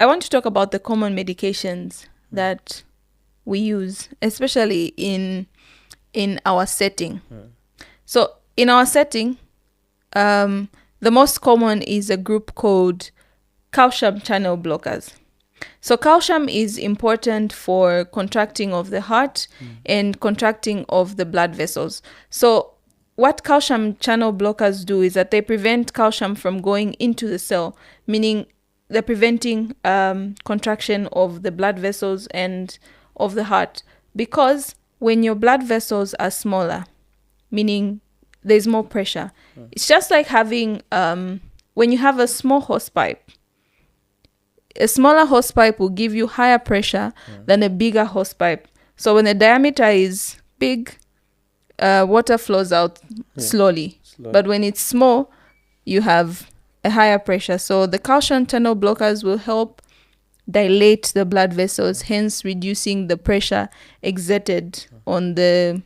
I want to talk about the common medications that we use, especially in our setting. So in our setting, the most common is a group called calcium channel blockers. So calcium is important for contracting of the heart and contracting of the blood vessels. So what calcium channel blockers do is that they prevent calcium from going into the cell, meaning they're preventing contraction of the blood vessels and of the heart. Because when your blood vessels are smaller, meaning there's more pressure, it's just like having, when you have a small hose pipe, a smaller hose pipe will give you higher pressure than a bigger hose pipe. So when the diameter is big, water flows out slowly. But when it's small, you have a higher pressure. So the calcium channel blockers will help dilate the blood vessels, hence reducing the pressure exerted on the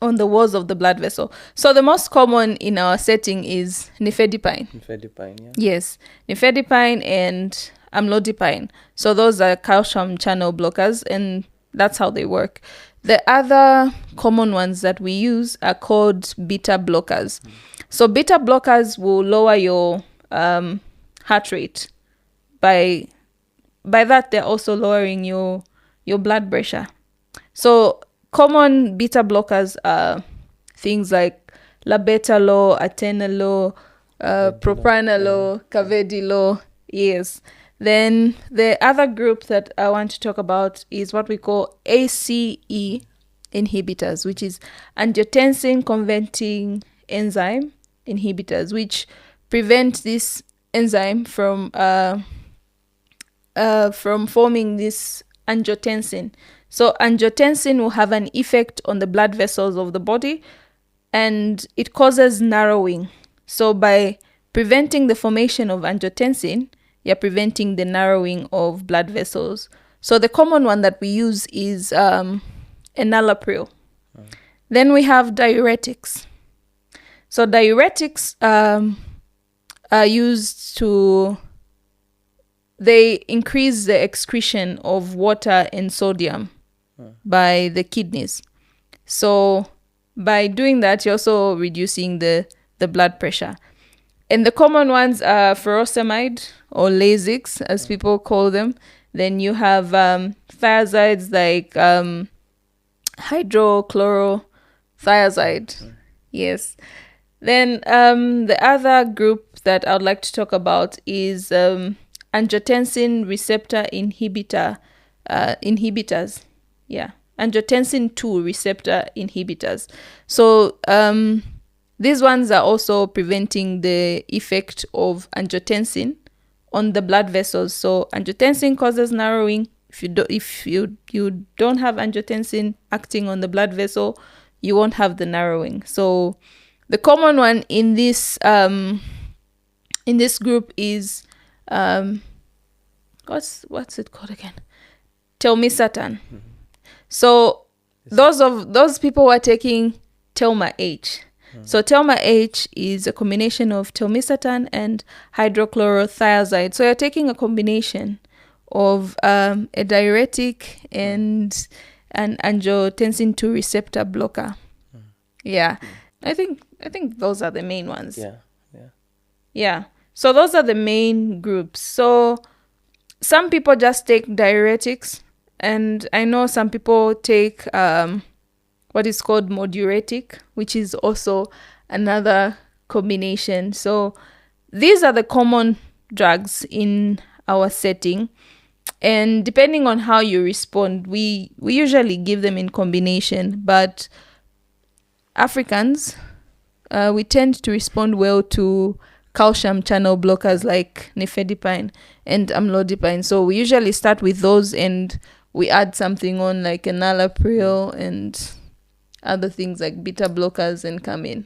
walls of the blood vessel. So the most common in our setting is nifedipine. Yes, nifedipine and amlodipine. So those are calcium channel blockers, and that's how they work. The other common ones that we use are called beta blockers. So beta blockers will lower your heart rate. By that, they're also lowering your blood pressure. So common beta blockers are things like labetalol, atenolol, propranolol, carvedilol. Yes. Then the other group that I want to talk about is what we call ACE inhibitors, which is angiotensin converting enzyme inhibitors, which prevent this enzyme from forming this angiotensin. So angiotensin will have an effect on the blood vessels of the body, and it causes narrowing. So by preventing the formation of angiotensin, you're preventing the narrowing of blood vessels. So the common one that we use is enalapril. Then we have diuretics. So diuretics are used to, they increase the excretion of water and sodium by the kidneys. So by doing that, you're also reducing the blood pressure. And the common ones are furosemide or Lasix, as people call them. Then you have thiazides like hydrochlorothiazide. Yes. Then the other group that I would like to talk about is angiotensin receptor inhibitors. Yeah, angiotensin 2 receptor inhibitors. So these ones are also preventing the effect of angiotensin on the blood vessels. So angiotensin causes narrowing. If you don't have angiotensin acting on the blood vessel, you won't have the narrowing. So the common one in this group is what's it called again? Telmisartan. So those people who are taking Telma H. So Telma H is a combination of telmisartan and hydrochlorothiazide. So you're taking a combination of a diuretic and an angiotensin 2 receptor blocker. Yeah. I think those are the main ones. Yeah. So those are the main groups. So some people just take diuretics, and I know some people take what is called moduritic, which is also another combination. So these are the common drugs in our setting, and depending on how you respond, we usually give them in combination. But Africans, we tend to respond well to calcium channel blockers like nifedipine and amlodipine. So we usually start with those, and we add something on like enalapril and other things like beta blockers and come in.